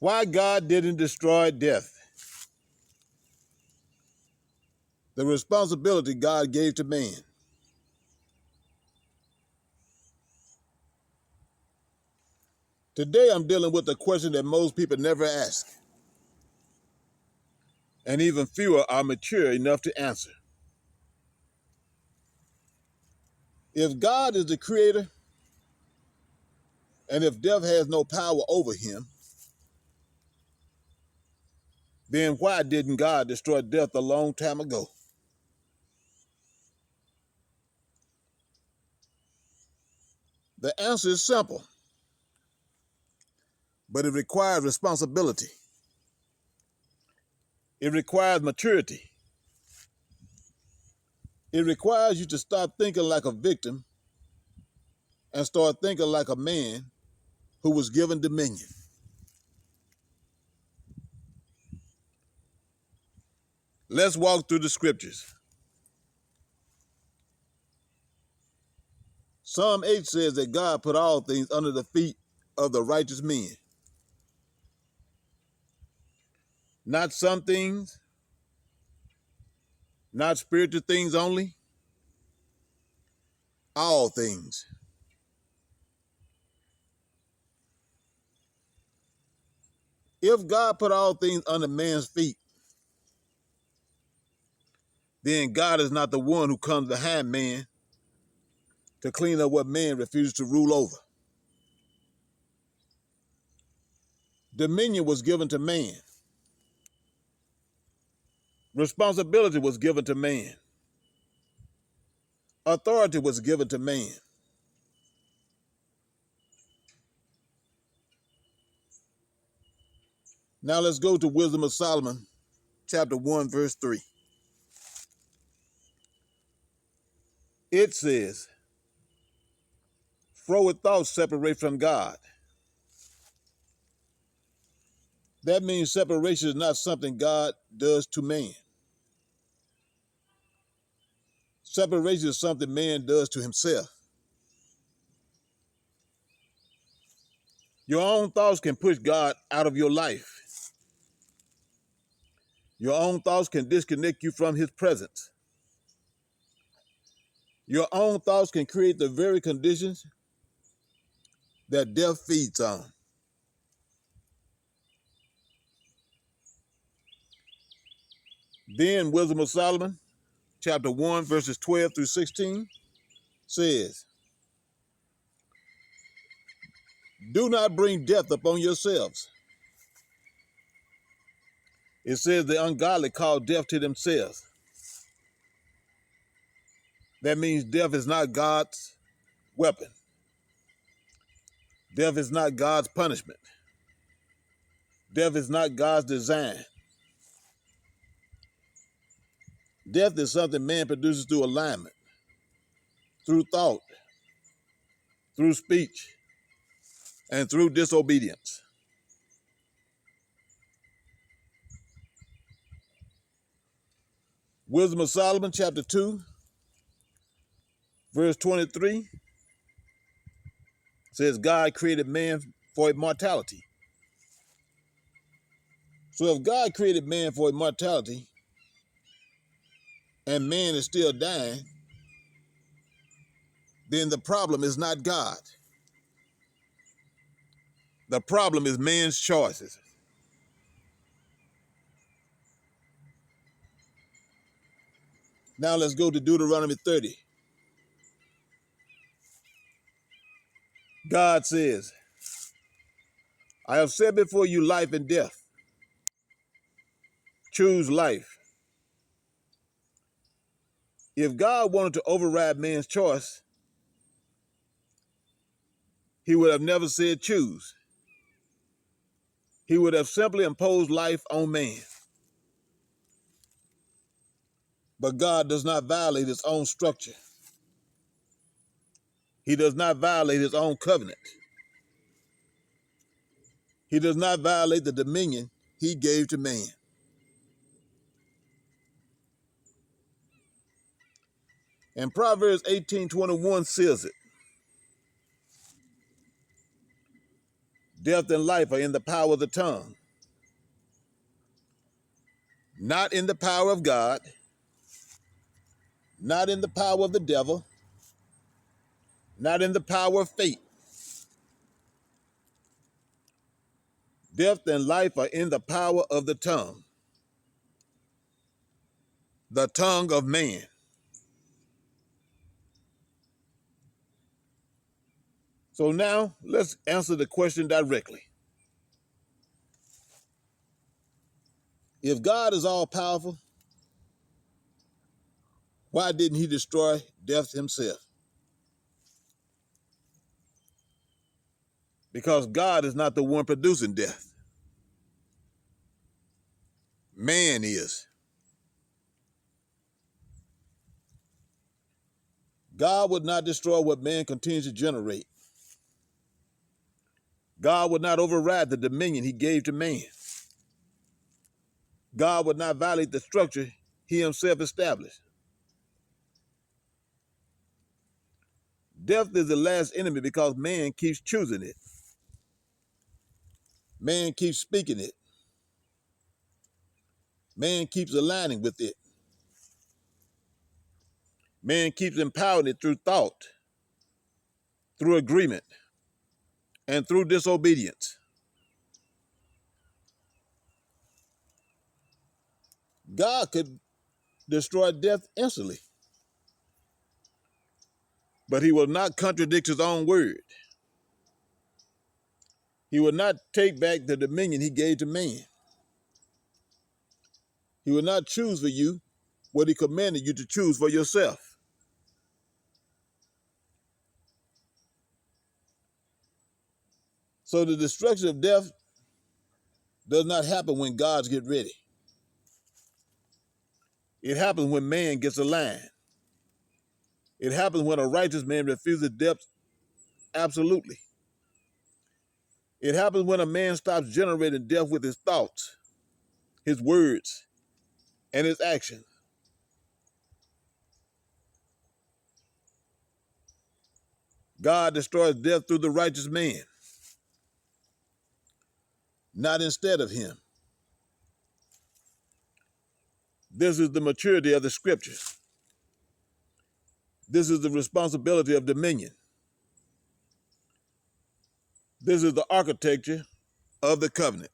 Why God didn't destroy death. The responsibility God gave to man. Today I'm dealing with a question that most people never ask, and even fewer are mature enough to answer. If God is the creator, and if death has no power over him, then why didn't God destroy death a long time ago? The answer is simple, but it requires responsibility. It requires maturity. It requires you to stop thinking like a victim and start thinking like a man who was given dominion. Let's walk through the scriptures. Psalm 8 says that God put all things under the feet of the righteous men. Not some things, not spiritual things only, all things. If God put all things under man's feet, then God is not the one who comes behind man to clean up what man refuses to rule over. Dominion was given to man. Responsibility was given to man. Authority was given to man. Now let's go to Wisdom of Solomon, chapter 1, verse 3. It says, froward thoughts separate from God. That means separation is not something God does to man. Separation is something man does to himself. Your own thoughts can push God out of your life. Your own thoughts can disconnect you from his presence. Your own thoughts can create the very conditions that death feeds on. Then Wisdom of Solomon, chapter 1, verses 12 through 16, says, do not bring death upon yourselves. It says the ungodly call death to themselves. That means death is not God's weapon. Death is not God's punishment. Death is not God's design. Death is something man produces through alignment, through thought, through speech, and through disobedience. Wisdom of Solomon, chapter 2, verse 23, says God created man for immortality. So if God created man for immortality and man is still dying, then the problem is not God. The problem is man's choices. Now let's go to Deuteronomy 30. God says, I have set before you life and death. Choose life. If God wanted to override man's choice, he would have never said choose. He would have simply imposed life on man. But God does not violate his own structure. He does not violate his own covenant. He does not violate the dominion he gave to man. And Proverbs 18:21 says it. Death and life are in the power of the tongue, not in the power of God, not in the power of the devil, not in the power of fate. Death and life are in the power of the tongue of man. So now let's answer the question directly. If God is all powerful, why didn't he destroy death himself? Because God is not the one producing death. Man is. God would not destroy what man continues to generate. God would not override the dominion he gave to man. God would not violate the structure he himself established. Death is the last enemy because man keeps choosing it. Man keeps speaking it. Man keeps aligning with it. Man keeps empowering it through thought, through agreement, and through disobedience. God could destroy death instantly, but he will not contradict his own word. He will not take back the dominion he gave to man. He will not choose for you what he commanded you to choose for yourself. So the destruction of death does not happen when gods get ready. It happens when man gets aligned. It happens when a righteous man refuses death absolutely. It happens when a man stops generating death with his thoughts, his words, and his actions. God destroys death through the righteous man, not instead of him. This is the maturity of the scriptures. This is the responsibility of dominion. This is the architecture of the covenant.